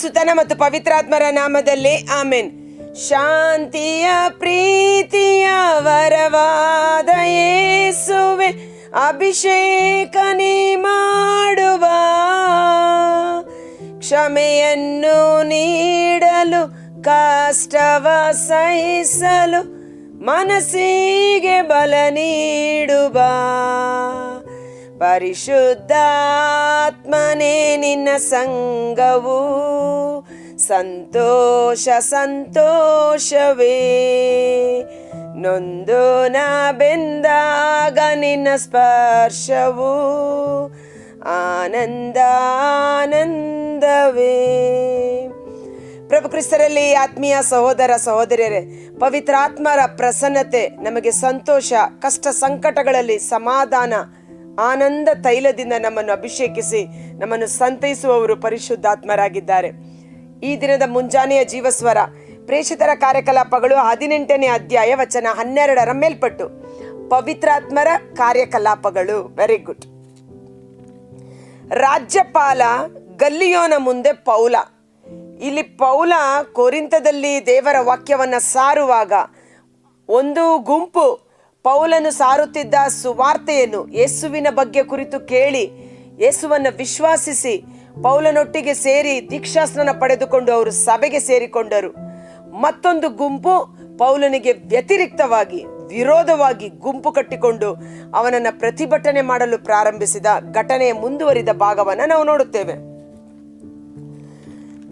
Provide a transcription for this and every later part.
ಸುತನ ಮತ್ತು ಪವಿತ್ರಾತ್ಮರ ನಾಮದಲ್ಲಿ ಆಮೆನ್. ಶಾಂತಿಯ ಪ್ರೀತಿಯ ವರವಾದ ಯೇಸುವೆ, ಅಭಿಷೇಕ ನೀ ಮಾಡುವ, ಕ್ಷಮೆಯನ್ನು ನೀಡಲು ಕಷ್ಟವ ಸಹಿಸಲು ಮನಸ್ಸಿಗೆ ಬಲ ನೀಡುವ, ಪರಿಶುದ್ಧಾತ್ಮನೇ ನಿನ್ನ ಸಂಗವು ಸಂತೋಷ ಸಂತೋಷವೇ, ನೊಂದು ನಾ ಬೆಂದಾಗ ನಿನ್ನ ಸ್ಪರ್ಶವು ಆನಂದ ಆನಂದವೇ. ಪ್ರಭು ಕ್ರಿಸ್ತರಲ್ಲಿ ಆತ್ಮೀಯ ಸಹೋದರ ಸಹೋದರಿಯರೇ, ಪವಿತ್ರಾತ್ಮರ ಪ್ರಸನ್ನತೆ ನಮಗೆ ಸಂತೋಷ, ಕಷ್ಟ ಸಂಕಟಗಳಲ್ಲಿ ಸಮಾಧಾನ, ಆನಂದ ತೈಲದಿಂದ ನಮ್ಮನ್ನು ಅಭಿಷೇಕಿಸಿ ನಮ್ಮನ್ನು ಸಂತೈಸುವವರು ಪರಿಶುದ್ಧಾತ್ಮರಾಗಿದ್ದಾರೆ. ಈ ದಿನದ ಮುಂಜಾನೆಯ ಜೀವಸ್ವರ ಪ್ರೇಷಿತರ ಕಾರ್ಯಕಲಾಪಗಳು 18ನೇ ಅಧ್ಯಾಯ ವಚನ 12ರ ಮೇಲ್ಪಟ್ಟು ಪವಿತ್ರಾತ್ಮರ ಕಾರ್ಯಕಲಾಪಗಳು. Very good. ರಾಜ್ಯಪಾಲ ಗಲ್ಲಿಯೋನ ಮುಂದೆ ಪೌಲ. ಇಲ್ಲಿ ಪೌಲ ಕೊರಿಂಥದಲ್ಲಿ ದೇವರ ವಾಕ್ಯವನ್ನ ಸಾರುವಾಗ ಒಂದು ಗುಂಪು ಪೌಲನು ಸಾರುತ್ತಿದ್ದ ಸುವಾರ್ತೆಯನ್ನು, ಯೇಸುವಿನ ಬಗ್ಗೆ ಕುರಿತು ಕೇಳಿ ಯೇಸುವನ್ನು ವಿಶ್ವಾಸಿಸಿ ಪೌಲನೊಟ್ಟಿಗೆ ಸೇರಿ ದೀಕ್ಷಾಸ್ನಾನ ಪಡೆದುಕೊಂಡು ಅವರು ಸಭೆಗೆ ಸೇರಿಕೊಂಡರು. ಮತ್ತೊಂದು ಗುಂಪು ಪೌಲನಿಗೆ ವ್ಯತಿರಿಕ್ತವಾಗಿ ವಿರೋಧವಾಗಿ ಗುಂಪು ಕಟ್ಟಿಕೊಂಡು ಅವನನ್ನು ಪ್ರತಿಭಟನೆ ಮಾಡಲು ಪ್ರಾರಂಭಿಸಿದ ಘಟನೆಯ ಮುಂದುವರಿದ ಭಾಗವನ್ನು ನಾವು ನೋಡುತ್ತೇವೆ.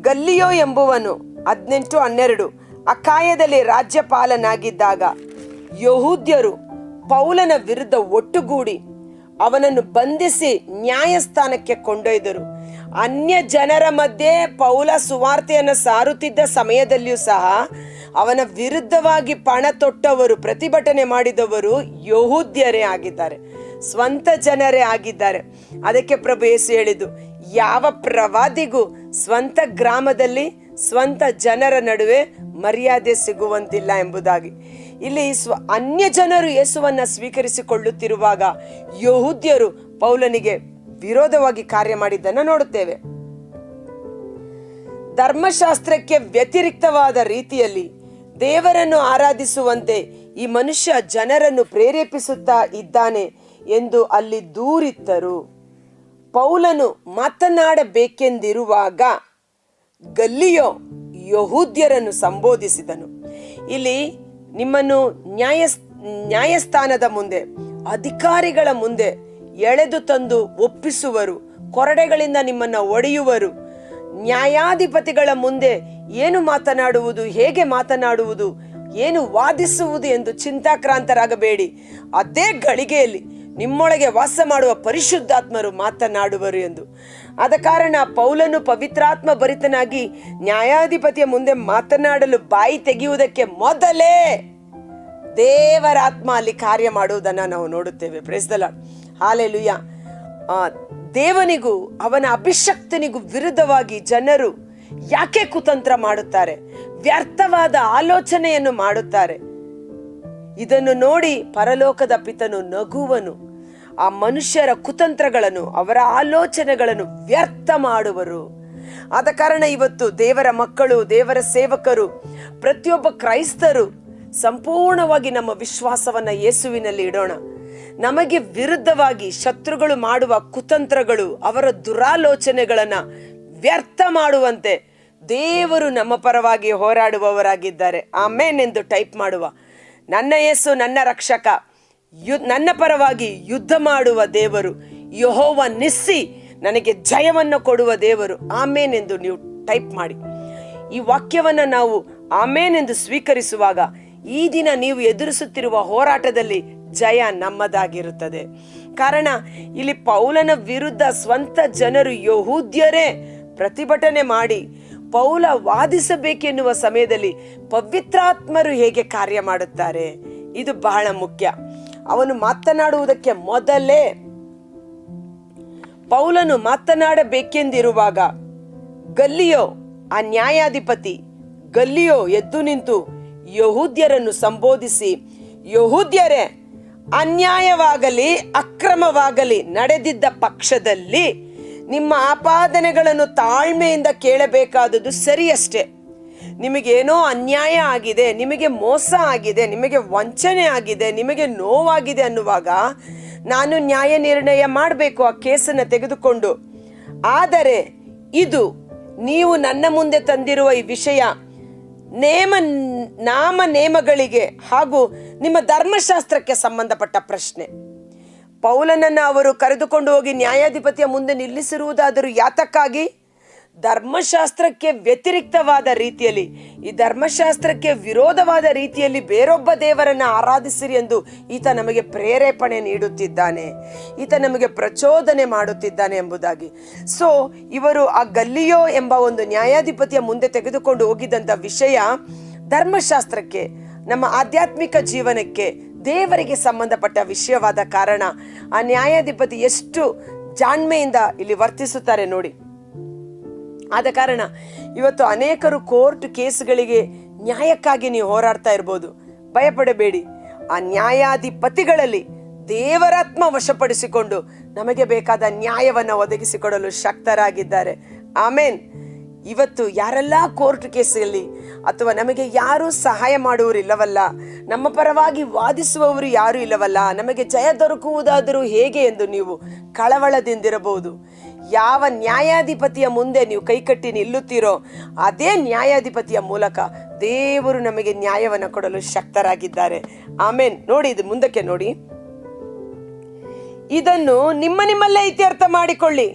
ಗಲ್ಲಿಯೋ ಎಂಬುವನು 18-12 ಅಖಾಯದಲ್ಲಿ ರಾಜ್ಯಪಾಲನಾಗಿದ್ದಾಗ ಯಹೂದ್ಯರು ಪೌಲನ ವಿರುದ್ಧ ಒಟ್ಟುಗೂಡಿ ಅವನನ್ನು ಬಂಧಿಸಿ ನ್ಯಾಯಸ್ಥಾನಕ್ಕೆ ಕೊಂಡೊಯ್ದರು. ಅನ್ಯ ಜನರ ಮಧ್ಯೆ ಪೌಲ ಸುವಾರ್ತೆಯನ್ನು ಸಾರುತ್ತಿದ್ದ ಸಮಯದಲ್ಲಿಯೂ ಸಹ ಅವನ ವಿರುದ್ಧವಾಗಿ ಪಣ ತೊಟ್ಟವರು, ಪ್ರತಿಭಟನೆ ಮಾಡಿದವರು ಯಹೂದ್ಯರೇ ಆಗಿದ್ದಾರೆ, ಸ್ವಂತ ಜನರೇ ಆಗಿದ್ದಾರೆ. ಅದಕ್ಕೆ ಪ್ರಭು ಯೇಸು ಹೇಳಿದ್ದು, ಯಾವ ಪ್ರವಾದಿಗೂ ಸ್ವಂತ ಗ್ರಾಮದಲ್ಲಿ ಸ್ವಂತ ಜನರ ನಡುವೆ ಮರ್ಯಾದೆ ಸಿಗುವಂತಿಲ್ಲ ಎಂಬುದಾಗಿ. ಇಲ್ಲಿ ಅನ್ಯ ಜನರು ಯೇಸುವನ್ನ ಸ್ವೀಕರಿಸಿಕೊಳ್ಳುತ್ತಿರುವಾಗ ಯಹೂದ್ಯರು ಪೌಲನಿಗೆ ವಿರೋಧವಾಗಿ ಕಾರ್ಯ ಮಾಡಿದ್ದನ್ನು ನೋಡುತ್ತೇವೆ. ಧರ್ಮಶಾಸ್ತ್ರಕ್ಕೆ ವ್ಯತಿರಿಕ್ತವಾದ ರೀತಿಯಲ್ಲಿ ದೇವರನ್ನು ಆರಾಧಿಸುವಂತೆ ಈ ಮನುಷ್ಯ ಜನರನ್ನು ಪ್ರೇರೇಪಿಸುತ್ತಾ ಇದ್ದಾನೆ ಎಂದು ಅಲ್ಲಿ ದೂರಿತ್ತರು. ಪೌಲನು ಮಾತನಾಡಬೇಕೆಂದಿರುವಾಗ ಗಲ್ಲಿಯೋ ಯಹೂದ್ಯರನ್ನು ಸಂಬೋಧಿಸಿದನು. ಇಲ್ಲಿ ನಿಮ್ಮನ್ನು ನ್ಯಾಯಸ್ಥಾನದ ಮುಂದೆ, ಅಧಿಕಾರಿಗಳ ಮುಂದೆ ಎಳೆದು ತಂದು ಒಪ್ಪಿಸುವರು, ಕೊರಡೆಗಳಿಂದ ನಿಮ್ಮನ್ನು ಒಡೆಯುವರು. ನ್ಯಾಯಾಧಿಪತಿಗಳ ಮುಂದೆ ಏನು ಮಾತನಾಡುವುದು, ಹೇಗೆ ಮಾತನಾಡುವುದು, ಏನು ವಾದಿಸುವುದು ಎಂದು ಚಿಂತಾಕ್ರಾಂತರಾಗಬೇಡಿ. ಅದೇ ಗಳಿಗೆಯಲ್ಲಿ ನಿಮ್ಮೊಳಗೆ ವಾಸ ಮಾಡುವ ಪರಿಶುದ್ಧಾತ್ಮರು ಮಾತನಾಡುವರು ಎಂದು. ಆದ ಕಾರಣ ಪೌಲನು ಪವಿತ್ರಾತ್ಮ ಭರಿತನಾಗಿ ನ್ಯಾಯಾಧಿಪತಿಯ ಮುಂದೆ ಮಾತನಾಡಲು ಬಾಯಿ ತೆಗೆಯುವುದಕ್ಕೆ ಮೊದಲೇ ದೇವರ ಆತ್ಮ ಅಲ್ಲಿ ಕಾರ್ಯ ಮಾಡುವುದನ್ನು ನಾವು ನೋಡುತ್ತೇವೆ. Praise the Lord, hallelujah. ದೇವನಿಗೂ ಅವನ ಅಭಿಷಕ್ತನಿಗೂ ವಿರುದ್ಧವಾಗಿ ಜನರು ಯಾಕೆ ಕುತಂತ್ರ ಮಾಡುತ್ತಾರೆ, ವ್ಯರ್ಥವಾದ ಆಲೋಚನೆಯನ್ನು ಮಾಡುತ್ತಾರೆ. ಇದನ್ನು ನೋಡಿ ಪರಲೋಕದ ಪಿತನು ನಗುವನು. ಆ ಮನುಷ್ಯರ ಕುತಂತ್ರಗಳನ್ನು, ಅವರ ಆಲೋಚನೆಗಳನ್ನು ವ್ಯರ್ಥ ಮಾಡುವರು. ಆದ ಕಾರಣ ಇವತ್ತು ದೇವರ ಮಕ್ಕಳು, ದೇವರ ಸೇವಕರು, ಪ್ರತಿಯೊಬ್ಬ ಕ್ರೈಸ್ತರು ಸಂಪೂರ್ಣವಾಗಿ ನಮ್ಮ ವಿಶ್ವಾಸವನ್ನ ಯೇಸುವಿನಲ್ಲಿ ಇಡೋಣ. ನಮಗೆ ವಿರುದ್ಧವಾಗಿ ಶತ್ರುಗಳು ಮಾಡುವ ಕುತಂತ್ರಗಳು, ಅವರ ದುರಾಲೋಚನೆಗಳನ್ನ ವ್ಯರ್ಥ ಮಾಡುವಂತೆ ದೇವರು ನಮ್ಮ ಪರವಾಗಿ ಹೋರಾಡುವವರಾಗಿದ್ದಾರೆ. ಆಮೇನ್ ಎಂದು ಟೈಪ್ ಮಾಡುವ. ನನ್ನ ಯೇಸು ನನ್ನ ರಕ್ಷಕ, ನನ್ನ ಪರವಾಗಿ ಯುದ್ಧ ಮಾಡುವ ದೇವರು, ಯೆಹೋವ ನಿಸ್ಸಿ ನನಗೆ ಜಯವನ್ನು ಕೊಡುವ ದೇವರು. ಆಮೇನ್ ಎಂದು ನೀವು ಟೈಪ್ ಮಾಡಿ. ಈ ವಾಕ್ಯವನ್ನು ನಾವು ಆಮೇನ್ ಎಂದು ಸ್ವೀಕರಿಸುವಾಗ ಈ ದಿನ ನೀವು ಎದುರಿಸುತ್ತಿರುವ ಹೋರಾಟದಲ್ಲಿ ಜಯ ನಮ್ಮದಾಗಿರುತ್ತದೆ. ಕಾರಣ ಇಲ್ಲಿ ಪೌಲನ ವಿರುದ್ಧ ಸ್ವಂತ ಜನರು ಯಹೂದ್ಯರೇ ಪ್ರತಿಭಟನೆ ಮಾಡಿ ಪೌಲ ವಾದಿಸಬೇಕೆನ್ನುವ ಸಮಯದಲ್ಲಿ ಪವಿತ್ರಾತ್ಮರು ಹೇಗೆ ಕಾರ್ಯ ಮಾಡುತ್ತಾರೆ, ಇದು ಬಹಳ ಮುಖ್ಯ. ಅವನು ಮಾತನಾಡುವುದಕ್ಕೆ ಮೊದಲೇ, ಪೌಲನು ಮಾತನಾಡಬೇಕೆಂದಿರುವಾಗ ಗಲ್ಲಿಯೋ, ಆ ನ್ಯಾಯಾಧಿಪತಿ ಗಲ್ಲಿಯೋ ಎದ್ದು ನಿಂತು ಯಹೂದ್ಯರನ್ನು ಸಂಬೋಧಿಸಿ, ಯಹೂದ್ಯರೇ, ಅನ್ಯಾಯವಾಗಲಿ ಅಕ್ರಮವಾಗಲಿ ನಡೆದಿದ್ದ ಪಕ್ಷದಲ್ಲಿ ನಿಮ್ಮ ಆಪಾದನೆಗಳನ್ನು ತಾಳ್ಮೆಯಿಂದ ಕೇಳಬೇಕಾದದ್ದು ಸರಿಯಷ್ಟೇ. ನಿಮಗೇನೋ ಅನ್ಯಾಯ ಆಗಿದೆ, ನಿಮಗೆ ಮೋಸ ಆಗಿದೆ, ನಿಮಗೆ ವಂಚನೆ ಆಗಿದೆ, ನಿಮಗೆ ನೋವಾಗಿದೆ ಅನ್ನುವಾಗ ನಾನು ನ್ಯಾಯ ನಿರ್ಣಯ ಮಾಡಬೇಕು ಆ ಕೇಸನ್ನು ತೆಗೆದುಕೊಂಡು. ಆದರೆ ಇದು ನೀವು ನನ್ನ ಮುಂದೆ ತಂದಿರುವ ಈ ವಿಷಯ ನಾಮ ನೇಮಗಳಿಗೆ ಹಾಗೂ ನಿಮ್ಮ ಧರ್ಮಶಾಸ್ತ್ರಕ್ಕೆ ಸಂಬಂಧಪಟ್ಟ ಪ್ರಶ್ನೆ. ಪೌಲನನ್ನು ಅವರು ಕರೆದುಕೊಂಡು ಹೋಗಿ ನ್ಯಾಯಾಧಿಪತಿಯ ಮುಂದೆ ನಿಲ್ಲಿಸಿರುವುದಾದರೂ ಯಾತಕ್ಕಾಗಿ? ಧರ್ಮಶಾಸ್ತ್ರಕ್ಕೆ ವ್ಯತಿರಿಕ್ತವಾದ ರೀತಿಯಲ್ಲಿ, ಈ ಧರ್ಮಶಾಸ್ತ್ರಕ್ಕೆ ವಿರೋಧವಾದ ರೀತಿಯಲ್ಲಿ ಬೇರೊಬ್ಬ ದೇವರನ್ನು ಆರಾಧಿಸಿರಿ ಎಂದು ಈತ ನಮಗೆ ಪ್ರೇರೇಪಣೆ ನೀಡುತ್ತಿದ್ದಾನೆ, ಈತ ನಮಗೆ ಪ್ರಚೋದನೆ ಮಾಡುತ್ತಿದ್ದಾನೆ ಎಂಬುದಾಗಿ. ಸೊ ಇವರು ಆ ಗಲ್ಲಿಯೋ ಎಂಬ ಒಂದು ನ್ಯಾಯಾಧಿಪತಿಯ ಮುಂದೆ ತೆಗೆದುಕೊಂಡು ಹೋಗಿದ್ದಂಥ ವಿಷಯ ಧರ್ಮಶಾಸ್ತ್ರಕ್ಕೆ, ನಮ್ಮ ಆಧ್ಯಾತ್ಮಿಕ ಜೀವನಕ್ಕೆ, ದೇವರಿಗೆ ಸಂಬಂಧಪಟ್ಟ ವಿಷಯವಾದ ಕಾರಣ ಆ ನ್ಯಾಯಾಧಿಪತಿ ಎಷ್ಟು ಜಾಣ್ಮೆಯಿಂದ ಇಲ್ಲಿ ವರ್ತಿಸುತ್ತಾರೆ ನೋಡಿ. ಆದ ಕಾರಣ ಇವತ್ತು ಅನೇಕರು ಕೋರ್ಟ್ ಕೇಸ್ಗಳಿಗೆ ನ್ಯಾಯಕ್ಕಾಗಿ ನೀವು ಹೋರಾಡ್ತಾ ಇರ್ಬೋದು. ಭಯಪಡಬೇಡಿ, ಆ ನ್ಯಾಯಾಧಿಪತಿಗಳಲ್ಲಿ ದೇವರಾತ್ಮ ವಶಪಡಿಸಿಕೊಂಡು ನಮಗೆ ಬೇಕಾದ ನ್ಯಾಯವನ್ನು ಒದಗಿಸಿಕೊಡಲು ಶಕ್ತರಾಗಿದ್ದಾರೆ. ಆಮೇನ್. ಇವತ್ತು ಯಾರೆಲ್ಲ ಕೋರ್ಟ್ ಕೇಸಲ್ಲಿ ಅಥವಾ ನಮಗೆ ಯಾರೂ ಸಹಾಯ ಮಾಡುವವರಿಲ್ಲವಲ್ಲ, ನಮ್ಮ ಪರವಾಗಿ ವಾದಿಸುವವರು ಯಾರೂ ಇಲ್ಲವಲ್ಲ, ನಮಗೆ ಜಯ ದೊರಕುವುದಾದರೂ ಹೇಗೆ ಎಂದು ನೀವು ಕಳವಳದಿಂದಿರಬಹುದು. ಯಾವ ನ್ಯಾಯಾಧಿಪತಿಯ ಮುಂದೆ ನೀವು ಕೈಕಟ್ಟಿ ನಿಲ್ಲುತ್ತೀರೋ ಅದೇ ನ್ಯಾಯಾಧಿಪತಿಯ ಮೂಲಕ ದೇವರು ನಮಗೆ ನ್ಯಾಯವನ್ನು ಕೊಡಲು ಶಕ್ತರಾಗಿದ್ದಾರೆ. ಆಮೇನ್. ನೋಡಿ, ಇದು ಮುಂದಕ್ಕೆ ನೋಡಿ. ಇದನ್ನು ನಿಮ್ಮಲ್ಲೇ ಇತ್ಯರ್ಥ ಮಾಡಿಕೊಳ್ಳಿ.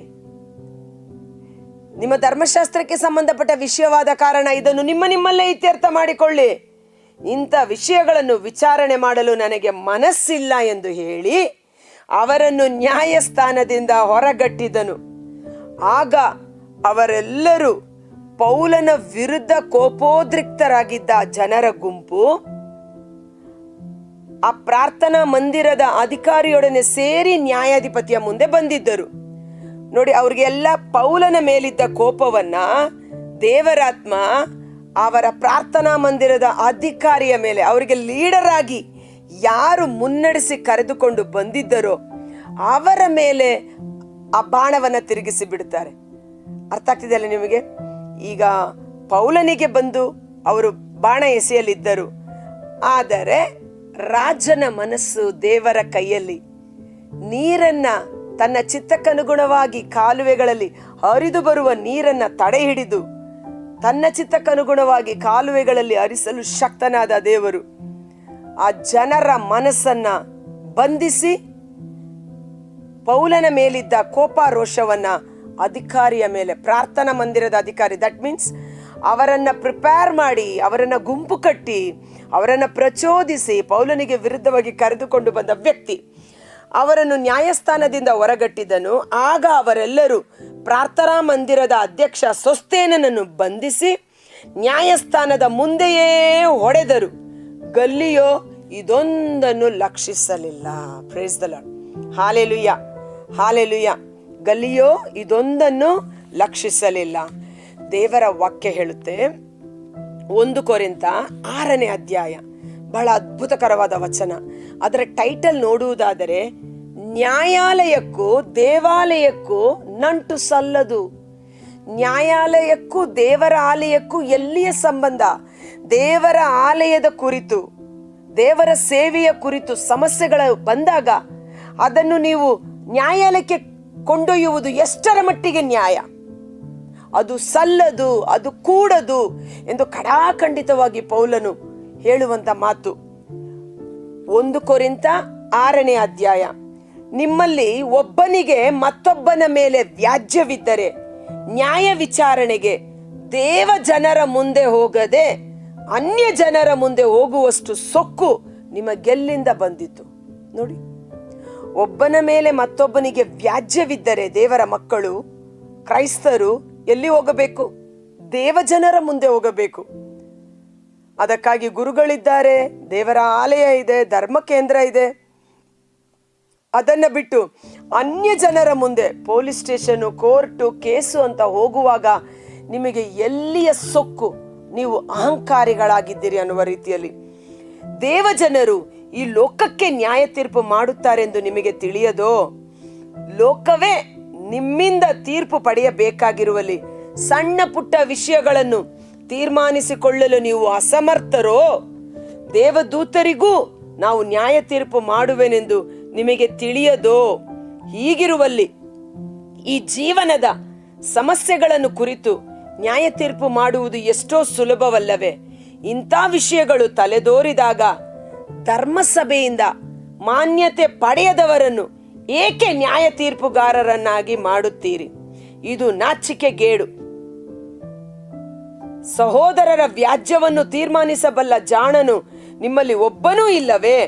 ನಿಮ್ಮ ಧರ್ಮಶಾಸ್ತ್ರಕ್ಕೆ ಸಂಬಂಧಪಟ್ಟ ವಿಷಯವಾದ ಕಾರಣ ಇದನ್ನು ನಿಮ್ಮಲ್ಲೇ ಇತ್ಯರ್ಥ ಮಾಡಿಕೊಳ್ಳಿ. ಇಂಥ ವಿಷಯಗಳನ್ನು ವಿಚಾರಣೆ ಮಾಡಲು ನನಗೆ ಮನಸ್ಸಿಲ್ಲ ಎಂದು ಹೇಳಿ ಅವರನ್ನು ನ್ಯಾಯಸ್ಥಾನದಿಂದ ಹೊರಗಟ್ಟಿದನು. ಆಗ ಅವರೆಲ್ಲರೂ ಪೌಲನ ವಿರುದ್ಧ ಕೋಪೋದ್ರಿಕ್ತರಾಗಿದ್ದ ಜನರ ಗುಂಪು ಆ ಪ್ರಾರ್ಥನಾ ಮಂದಿರದ ಅಧಿಕಾರಿಯೊಡನೆ ಸೇರಿ ನ್ಯಾಯಾಧಿಪತಿಯ ಮುಂದೆ ಬಂದಿದ್ದರು. ನೋಡಿ, ಅವ್ರಿಗೆಲ್ಲ ಪೌಲನ ಮೇಲಿದ್ದ ಕೋಪವನ್ನ ದೇವರಾತ್ಮ ಅವರ ಪ್ರಾರ್ಥನಾ ಮಂದಿರದ ಅಧಿಕಾರಿಯ ಮೇಲೆ, ಅವರಿಗೆ ಲೀಡರ್ ಆಗಿ ಯಾರು ಮುನ್ನಡೆಸಿ ಕರೆದುಕೊಂಡು ಬಂದಿದ್ದರೋ ಅವರ ಮೇಲೆ ಆ ಬಾಣವನ್ನ ತಿರುಗಿಸಿ ಬಿಡುತ್ತಾರೆ. ಅರ್ಥ ಆಗ್ತಿದೆಯಲ್ಲ ನಿಮಗೆ? ಈಗ ಪೌಲನಿಗೆ ಬಂದು ಅವರು ಬಾಣ ಎಸೆಯಲಿದ್ದರು, ಆದರೆ ರಾಜನ ಮನಸ್ಸು ದೇವರ ಕೈಯಲ್ಲಿ. ನೀರನ್ನ ತನ್ನ ಚಿತ್ತಕ್ಕನುಗುಣವಾಗಿ ಕಾಲುವೆಗಳಲ್ಲಿ ಹರಿದು ಬರುವ ನೀರನ್ನ ತಡೆ ಹಿಡಿದು ತನ್ನ ಚಿತ್ತಕ್ಕನುಗುಣವಾಗಿ ಕಾಲುವೆಗಳಲ್ಲಿ ಹರಿಸಲು ಶಕ್ತನಾದ ದೇವರು ಆ ಜನರ ಮನಸ್ಸನ್ನ ಬಂಧಿಸಿ ಪೌಲನ ಮೇಲಿದ್ದ ಕೋಪ ರೋಷವನ್ನ ಅಧಿಕಾರಿಯ ಮೇಲೆ, ಪ್ರಾರ್ಥನಾ ಮಂದಿರದ ಅಧಿಕಾರಿ, ದಟ್ ಮೀನ್ಸ್ ಅವರನ್ನ ಪ್ರಿಪೇರ್ ಮಾಡಿ, ಅವರನ್ನ ಗುಂಪು ಕಟ್ಟಿ, ಅವರನ್ನ ಪ್ರಚೋದಿಸಿ ಪೌಲನಿಗೆ ವಿರುದ್ಧವಾಗಿ ಕರೆದುಕೊಂಡು ಬಂದ ವ್ಯಕ್ತಿ ಅವರನ್ನು ನ್ಯಾಯಸ್ಥಾನದಿಂದ ಹೊರಗಟ್ಟಿದನು. ಆಗ ಅವರೆಲ್ಲರೂ ಪ್ರಾರ್ಥನಾ ಮಂದಿರದ ಅಧ್ಯಕ್ಷ ಸೋಸ್ಥೇನನನ್ನು ಬಂಧಿಸಿ ನ್ಯಾಯಸ್ಥಾನದ ಮುಂದೆಯೇ ಹೊಡೆದರು. ಗಲ್ಲಿಯೋ ಇದೊಂದನ್ನು ಲಕ್ಷಿಸಲಿಲ್ಲ. Praise the Lord. Hallelujah, hallelujah. Galileo ಇದೊಂದನ್ನು ಲಕ್ಷಿಸಲಿಲ್ಲ. ದೇವರ ವಾಕ್ಯ ಹೇಳುತ್ತೆ, 1 ಕೊರಿಂಥ 6ನೇ ಅಧ್ಯಾಯ, ಬಹಳ ಅದ್ಭುತಕರವಾದ ವಚನ. ಅದರ ಟೈಟಲ್ ನೋಡುವುದಾದರೆ, ನ್ಯಾಯಾಲಯಕ್ಕೂ ದೇವಾಲಯಕ್ಕೂ ನಂಟು ಸಲ್ಲದು. ನ್ಯಾಯಾಲಯಕ್ಕೂ ದೇವರ ಆಲಯಕ್ಕೂ ಎಲ್ಲಿಯ ಸಂಬಂಧ? ದೇವರ ಆಲಯದ ಕುರಿತು, ದೇವರ ಸೇವೆಯ ಕುರಿತು ಸಮಸ್ಯೆಗಳು ಬಂದಾಗ ಅದನ್ನು ನೀವು ನ್ಯಾಯಾಲಯಕ್ಕೆ ಕೊಂಡೊಯ್ಯುವುದು ಎಷ್ಟರ ಮಟ್ಟಿಗೆ ನ್ಯಾಯ? ಅದು ಸಲ್ಲದು, ಅದು ಕೂಡದು ಎಂದು ಖಡಾಖಂಡಿತವಾಗಿ ಪೌಲನು ಹೇಳುವಂತ ಮಾತು. 1 ಕೊರಿಂಥ 6ನೇ ಅಧ್ಯಾಯ, ನಿಮ್ಮಲ್ಲಿ ಒಬ್ಬನಿಗೆ ಮತ್ತೊಬ್ಬನ ಮೇಲೆ ವ್ಯಾಜ್ಯವಿದ್ದರೆ ನ್ಯಾಯ ವಿಚಾರಣೆಗೆ ದೇವ ಜನರ ಮುಂದೆ ಹೋಗದೆ ಅನ್ಯ ಜನರ ಮುಂದೆ ಹೋಗುವಷ್ಟು ಸೊಕ್ಕು ನಿಮಗೆಲ್ಲಿಂದ ಬಂದಿತು? ನೋಡಿ, ಒಬ್ಬನ ಮೇಲೆ ಮತ್ತೊಬ್ಬನಿಗೆ ವ್ಯಾಜ್ಯವಿದ್ದರೆ ದೇವರ ಮಕ್ಕಳು, ಕ್ರೈಸ್ತರು ಎಲ್ಲಿ ಹೋಗಬೇಕು? ದೇವಜನರ ಮುಂದೆ ಹೋಗಬೇಕು. ಅದಕ್ಕಾಗಿ ಗುರುಗಳಿದ್ದಾರೆ, ದೇವರ ಆಲಯ ಇದೆ, ಧರ್ಮ ಕೇಂದ್ರ ಇದೆ. ಅದನ್ನ ಬಿಟ್ಟು ಅನ್ಯ ಜನರ ಮುಂದೆ ಪೊಲೀಸ್ ಸ್ಟೇಷನ್, ಕೋರ್ಟು, ಕೇಸು ಅಂತ ಹೋಗುವಾಗ ನಿಮಗೆ ಎಲ್ಲಿಯ ಸೊಕ್ಕು? ನೀವು ಅಹಂಕಾರಿಗಳಾಗಿದ್ದೀರಿ ಅನ್ನುವ ರೀತಿಯಲ್ಲಿ ದೇವಜನರು ಈ ಲೋಕಕ್ಕೆ ನ್ಯಾಯ ತೀರ್ಪು ಮಾಡುತ್ತಾರೆ ಎಂದು ನಿಮಗೆ ತಿಳಿಯದೋ? ಲೋಕವೇ ನಿಮ್ಮಿಂದ ತೀರ್ಪು ಪಡೆಯಬೇಕಾಗಿರುವಲ್ಲಿ ಸಣ್ಣ ಪುಟ್ಟ ವಿಷಯಗಳನ್ನು ತೀರ್ಮಾನಿಸಿಕೊಳ್ಳಲು ನೀವು ಅಸಮರ್ಥರೋ? ದೇವದೂತರಿಗೂ ನಾವು ನ್ಯಾಯ ತೀರ್ಪು ಮಾಡುವೆನೆಂದು ನಿಮಗೆ ತಿಳಿಯದೋ? ಹೀಗಿರುವಲ್ಲಿ ಈ ಜೀವನದ ಸಮಸ್ಯೆಗಳನ್ನು ಕುರಿತು ನ್ಯಾಯ ತೀರ್ಪು ಮಾಡುವುದು ಎಷ್ಟೋ ಸುಲಭವಲ್ಲವೇ? ಇಂಥ ವಿಷಯಗಳು ತಲೆದೋರಿದಾಗ ಧರ್ಮಸಭೆಯಿಂದ ಮಾನ್ಯತೆ ಪಡೆಯದವರನ್ನು ಏಕೆ ನ್ಯಾಯ ತೀರ್ಪುಗಾರರನ್ನಾಗಿ ಮಾಡುತ್ತೀರಿ? ಇದು ನಾಚಿಕೆಗೇಡು. ಸಹೋದರರ ವ್ಯಾಜ್ಯವನ್ನು ತೀರ್ಮಾನಿಸಬಲ್ಲ ಜಾಣನು ನಿಮ್ಮಲ್ಲಿ ಒಬ್ಬನೂ ಇಲ್ಲವೇ?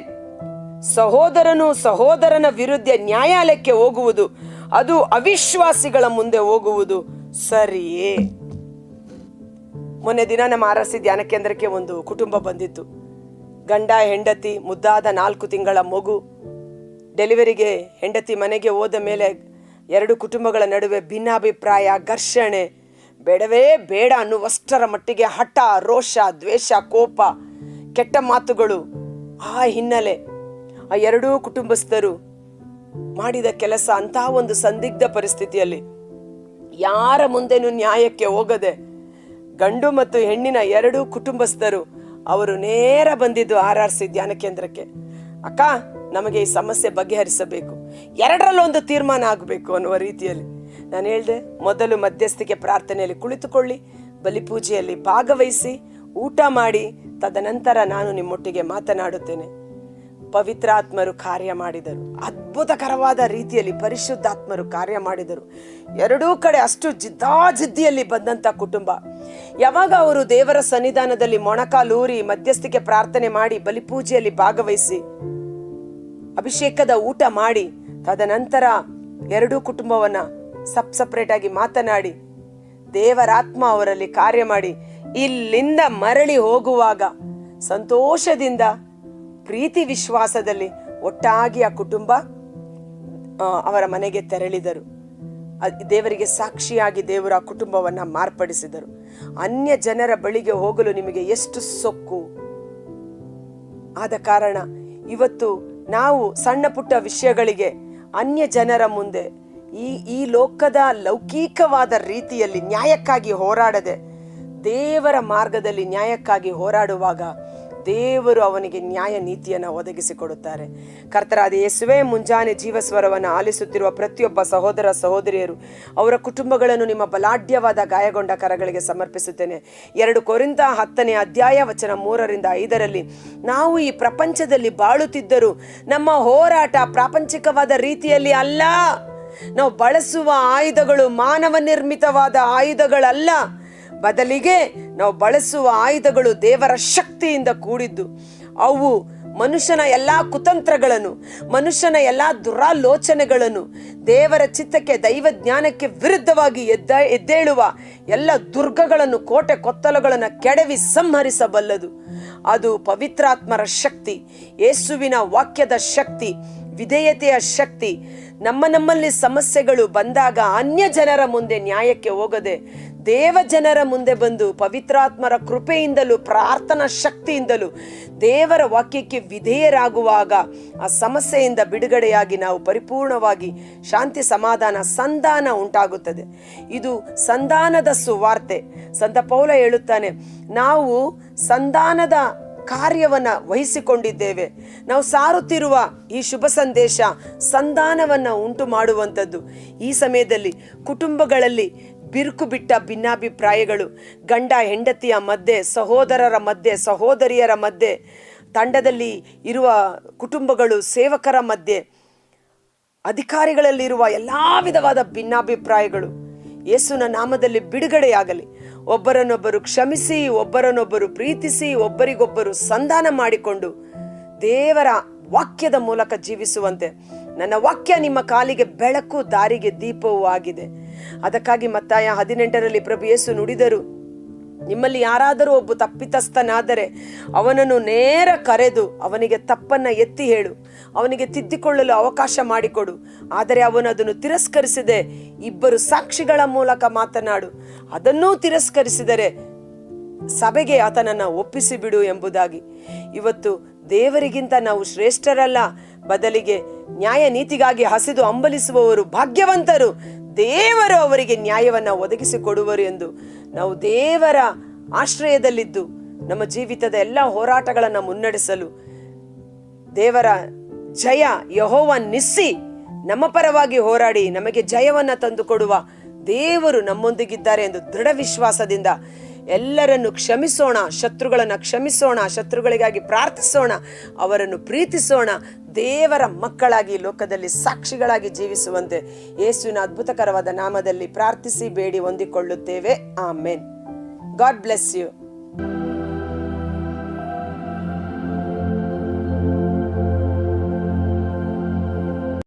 ಸಹೋದರನು ಸಹೋದರನ ವಿರುದ್ಧ ನ್ಯಾಯಾಲಯಕ್ಕೆ ಹೋಗುವುದು ಅದು ಅವಿಶ್ವಾಸಿಗಳ ಮುಂದೆ ಹೋಗುವುದು ಸರಿಯೇ? ಮೊನ್ನೆ ದಿನ ನಮ್ಮ RRC ಧ್ಯಾನ ಕೇಂದ್ರಕ್ಕೆ ಒಂದು ಕುಟುಂಬ ಬಂದಿತ್ತು. ಗಂಡ ಹೆಂಡತಿ, ಮುದ್ದಾದ 4 ತಿಂಗಳ ಮಗು. ಡೆಲಿವರಿಗೆ ಹೆಂಡತಿ ಮನೆಗೆ ಹೋದ ಮೇಲೆ 2 ಕುಟುಂಬಗಳ ನಡುವೆ ಭಿನ್ನಾಭಿಪ್ರಾಯ, ಘರ್ಷಣೆ, ಬೇಡವೇ ಬೇಡ ಅನ್ನುವಷ್ಟರ ಮಟ್ಟಿಗೆ ಹಠ, ರೋಷ, ದ್ವೇಷ, ಕೋಪ, ಕೆಟ್ಟ ಮಾತುಗಳು. ಆ ಹಿನ್ನೆಲೆ ಆ 2 ಕುಟುಂಬಸ್ಥರು ಮಾಡಿದ ಕೆಲಸ ಅಂತಹ ಒಂದು ಸಂದಿಗ್ಧ ಪರಿಸ್ಥಿತಿಯಲ್ಲಿ ಯಾರ ಮುಂದೆನೂ ನ್ಯಾಯಕ್ಕೆ ಹೋಗದೆ ಗಂಡು ಮತ್ತು ಹೆಣ್ಣಿನ 2 ಕುಟುಂಬಸ್ಥರು ಅವರು ನೇರ ಬಂದಿದ್ದು RRC ಧ್ಯಾನ ಕೇಂದ್ರಕ್ಕೆ. ಅಕ್ಕ, ನಮಗೆ ಈ ಸಮಸ್ಯೆ ಬಗೆಹರಿಸಬೇಕು, 2ರಲ್ಲೊಂದು ತೀರ್ಮಾನ ಆಗಬೇಕು ಅನ್ನುವ ರೀತಿಯಲ್ಲಿ ನಾನು ಹೇಳಿದೆ, ಮೊದಲು ಮಧ್ಯಸ್ಥಿಕೆ ಪ್ರಾರ್ಥನೆಯಲ್ಲಿ ಕುಳಿತುಕೊಳ್ಳಿ, ಬಲಿಪೂಜೆಯಲ್ಲಿ ಭಾಗವಹಿಸಿ, ಊಟ ಮಾಡಿ, ತದನಂತರ ನಾನು ನಿಮ್ಮೊಟ್ಟಿಗೆ ಮಾತನಾಡುತ್ತೇನೆ. ಪವಿತ್ರಾತ್ಮರು ಕಾರ್ಯ ಮಾಡಿದರು. ಅದ್ಭುತಕರವಾದ ರೀತಿಯಲ್ಲಿ ಪರಿಶುದ್ಧಾತ್ಮರು ಕಾರ್ಯ ಮಾಡಿದರು. 2 ಕಡೆ ಅಷ್ಟು ಜಿದ್ದಾಜಿದ್ದಿಯಲ್ಲಿ ಬಂದಂತ ಕುಟುಂಬ. ಯಾವಾಗ ಅವರು ದೇವರ ಸನ್ನಿಧಾನದಲ್ಲಿ ಮೊಣಕಾಲೂರಿ ಮಧ್ಯಸ್ಥಿಕೆ ಪ್ರಾರ್ಥನೆ ಮಾಡಿ, ಬಲಿಪೂಜೆಯಲ್ಲಿ ಭಾಗವಹಿಸಿ, ಅಭಿಷೇಕದ ಊಟ ಮಾಡಿ, ತದನಂತರ 2 ಕುಟುಂಬವನ್ನ ಸಪ್ರೇಟ್ ಆಗಿ ಮಾತನಾಡಿ, ದೇವರಾತ್ಮ ಅವರಲ್ಲಿ ಕಾರ್ಯ ಮಾಡಿ, ಇಲ್ಲಿಂದ ಮರಳಿ ಹೋಗುವಾಗ ಸಂತೋಷದಿಂದ ಪ್ರೀತಿ ವಿಶ್ವಾಸದಲ್ಲಿ ಒಟ್ಟಾಗಿ ಆ ಕುಟುಂಬ ಅವರ ಮನೆಗೆ ತೆರಳಿದರು. ದೇವರಿಗೆ ಸಾಕ್ಷಿಯಾಗಿ ದೇವರು ಆ ಕುಟುಂಬವನ್ನ ಮಾರ್ಪಡಿಸಿದರು. ಅನ್ಯ ಜನರ ಬಳಿಗೆ ಹೋಗಲು ನಿಮಗೆ ಎಷ್ಟು ಸೊಕ್ಕು. ಆದ ಕಾರಣ ಇವತ್ತು ನಾವು ಸಣ್ಣ ಪುಟ್ಟ ವಿಷಯಗಳಿಗೆ ಅನ್ಯ ಜನರ ಮುಂದೆ ಈ ಲೋಕದ ಲೌಕಿಕವಾದ ರೀತಿಯಲ್ಲಿ ನ್ಯಾಯಕ್ಕಾಗಿ ಹೋರಾಡದೆ ದೇವರ ಮಾರ್ಗದಲ್ಲಿ ನ್ಯಾಯಕ್ಕಾಗಿ ಹೋರಾಡುವಾಗ ದೇವರು ಅವನಿಗೆ ನ್ಯಾಯ ನೀತಿಯನ್ನು ಒದಗಿಸಿಕೊಡುತ್ತಾರೆ. ಕರ್ತರಾದ ಯೇಸುವೇ, ಮುಂಜಾನೆ ಜೀವಸ್ವರವನ್ನು ಆಲಿಸುತ್ತಿರುವ ಪ್ರತಿಯೊಬ್ಬ ಸಹೋದರ ಸಹೋದರಿಯರು, ಅವರ ಕುಟುಂಬಗಳನ್ನು ನಿಮ್ಮ ಬಲಾಢ್ಯವಾದ ಗಾಯಗೊಂಡ ಕರಗಳಿಗೆ ಸಮರ್ಪಿಸುತ್ತೇನೆ. 2 ಕೊರಿಂಥ 10ನೇ ಅಧ್ಯಾಯ ವಚನ 3-5 ನಾವು ಈ ಪ್ರಪಂಚದಲ್ಲಿ ಬಾಳುತ್ತಿದ್ದರೂ ನಮ್ಮ ಹೋರಾಟ ಪ್ರಾಪಂಚಿಕವಾದ ರೀತಿಯಲ್ಲಿ ಅಲ್ಲ. ನಾವು ಬಳಸುವ ಆಯುಧಗಳು ಮಾನವ ನಿರ್ಮಿತವಾದ ಆಯುಧಗಳಲ್ಲ. ಬದಲಿಗೆ ನಾವು ಬಳಸುವ ಆಯುಧಗಳು ದೇವರ ಶಕ್ತಿಯಿಂದ ಕೂಡಿದ್ದು. ಅವು ಮನುಷ್ಯನ ಎಲ್ಲಾ ಕುತಂತ್ರಗಳನ್ನು, ಮನುಷ್ಯನ ಎಲ್ಲಾ ದುರಾಲೋಚನೆಗಳನ್ನು, ದೇವರ ಚಿತ್ತಕ್ಕೆ ದೈವ ಜ್ಞಾನಕ್ಕೆ ವಿರುದ್ಧವಾಗಿ ಎದ್ದೇಳುವ ಎಲ್ಲ ದುರ್ಗಗಳನ್ನು, ಕೋಟೆ ಕೊತ್ತಲುಗಳನ್ನು ಕೆಡವಿ ಸಂಹರಿಸಬಲ್ಲದು. ಅದು ಪವಿತ್ರಾತ್ಮರ ಶಕ್ತಿ, ಯೇಸುವಿನ ವಾಕ್ಯದ ಶಕ್ತಿ, ವಿಧೇಯತೆಯ ಶಕ್ತಿ. ನಮ್ಮಲ್ಲಿ ಸಮಸ್ಯೆಗಳು ಬಂದಾಗ ಅನ್ಯ ಜನರ ಮುಂದೆ ನ್ಯಾಯಕ್ಕೆ ಹೋಗದೆ ದೇವ ಜನರ ಮುಂದೆ ಬಂದು ಪವಿತ್ರಾತ್ಮರ ಕೃಪೆಯಿಂದಲೂ ಪ್ರಾರ್ಥನಾ ಶಕ್ತಿಯಿಂದಲೂ ದೇವರ ವಾಕ್ಯಕ್ಕೆ ವಿಧೇಯರಾಗುವಾಗ ಆ ಸಮಸ್ಯೆಯಿಂದ ಬಿಡುಗಡೆಯಾಗಿ ನಾವು ಪರಿಪೂರ್ಣವಾಗಿ ಶಾಂತಿ, ಸಮಾಧಾನ, ಸಂಧಾನ ಉಂಟಾಗುತ್ತದೆ. ಇದು ಸಂಧಾನದ ಸುವಾರ್ತೆ. ಸಂತ ಪೌಲ ಹೇಳುತ್ತಾನೆ, ನಾವು ಸಂಧಾನದ ಕಾರ್ಯವನ್ನ ವಹಿಸಿಕೊಂಡಿದ್ದೇವೆ. ನಾವು ಸಾರುತ್ತಿರುವ ಈ ಶುಭ ಸಂದೇಶ ಸಂಧಾನವನ್ನ ಉಂಟು ಮಾಡುವಂಥದ್ದು. ಈ ಸಮಯದಲ್ಲಿ ಕುಟುಂಬಗಳಲ್ಲಿ ಬಿರುಕು ಬಿಟ್ಟ ಭಿನ್ನಾಭಿಪ್ರಾಯಗಳು, ಗಂಡ ಹೆಂಡತಿಯ ಮಧ್ಯೆ, ಸಹೋದರರ ಮಧ್ಯೆ, ಸಹೋದರಿಯರ ಮಧ್ಯೆ, ತಂಡದಲ್ಲಿ ಇರುವ ಕುಟುಂಬಗಳು, ಸೇವಕರ ಮಧ್ಯೆ, ಅಧಿಕಾರಿಗಳಲ್ಲಿರುವ ಎಲ್ಲ ವಿಧವಾದ ಭಿನ್ನಾಭಿಪ್ರಾಯಗಳು ಯೇಸುವಿನ ನಾಮದಲ್ಲಿ ಬಿಡುಗಡೆಯಾಗಲಿ. ಒಬ್ಬರನ್ನೊಬ್ಬರು ಕ್ಷಮಿಸಿ, ಒಬ್ಬರನ್ನೊಬ್ಬರು ಪ್ರೀತಿಸಿ, ಒಬ್ಬರಿಗೊಬ್ಬರು ಸಂಧಾನ ಮಾಡಿಕೊಂಡು ದೇವರ ವಾಕ್ಯದ ಮೂಲಕ ಜೀವಿಸುವಂತೆ ನನ್ನ ವಾಕ್ಯ ನಿಮ್ಮ ಕಾಲಿಗೆ ಬೆಳಕು, ದಾರಿಗೆ ದೀಪವೂ ಆಗಿದೆ. ಅದಕ್ಕಾಗಿ ಮತ್ತಾಯ 18 ಪ್ರಭು ಯೇಸು ನುಡಿದರು, ನಿಮ್ಮಲ್ಲಿ ಯಾರಾದರೂ ಒಬ್ಬ ತಪ್ಪಿತಸ್ಥನಾದರೆ ಅವನನ್ನು ನೇರ ಕರೆದು ಅವನಿಗೆ ತಪ್ಪನ್ನ ಎತ್ತಿ ಹೇಳು, ಅವನಿಗೆ ತಿದ್ದಿಕೊಳ್ಳಲು ಅವಕಾಶ ಮಾಡಿಕೊಡು. ಆದರೆ ಅವನು ಅದನ್ನು ತಿರಸ್ಕರಿಸದೆ 2 ಸಾಕ್ಷಿಗಳ ಮೂಲಕ ಮಾತನಾಡು. ಅದನ್ನೂ ತಿರಸ್ಕರಿಸಿದರೆ ಸಭೆಗೆ ಆತನನ್ನು ಒಪ್ಪಿಸಿ ಬಿಡು ಎಂಬುದಾಗಿ. ಇವತ್ತು ದೇವರಿಗಿಂತ ನಾವು ಶ್ರೇಷ್ಠರಲ್ಲ, ಬದಲಿಗೆ ನ್ಯಾಯ ನೀತಿಗಾಗಿ ಹಸಿದು ಹಂಬಲಿಸುವವರು ಭಾಗ್ಯವಂತರು. ದೇವರು ಅವರಿಗೆ ನ್ಯಾಯವನ್ನು ಒದಗಿಸಿಕೊಡುವರು ಎಂದು ನಾವು ದೇವರ ಆಶ್ರಯದಲ್ಲಿದ್ದು ನಮ್ಮ ಜೀವಿತದ ಎಲ್ಲ ಹೋರಾಟಗಳನ್ನು ಮುನ್ನಡೆಸಲು ದೇವರ ಜಯ ಯೆಹೋವ ನಿಸ್ಸಿ ನಮ್ಮ ಪರವಾಗಿ ಹೋರಾಡಿ ನಮಗೆ ಜಯವನ್ನು ತಂದುಕೊಡುವ ದೇವರು ನಮ್ಮೊಂದಿಗಿದ್ದಾರೆ ಎಂದು ದೃಢ ವಿಶ್ವಾಸದಿಂದ ಎಲ್ಲರನ್ನು ಕ್ಷಮಿಸೋಣ, ಶತ್ರುಗಳನ್ನು ಕ್ಷಮಿಸೋಣ, ಶತ್ರುಗಳಿಗಾಗಿ ಪ್ರಾರ್ಥಿಸೋಣ, ಅವರನ್ನು ಪ್ರೀತಿಸೋಣ. ದೇವರ ಮಕ್ಕಳಾಗಿ ಲೋಕದಲ್ಲಿ ಸಾಕ್ಷಿಗಳಾಗಿ ಜೀವಿಸುವಂತೆ ಯೇಸುವಿನ ಅದ್ಭುತಕರವಾದ ನಾಮದಲ್ಲಿ ಪ್ರಾರ್ಥಿಸಿ ಬೇಡಿ ಹೊಂದಿಕೊಳ್ಳುತ್ತೇವೆ. ಆಮೇನ್. God bless you.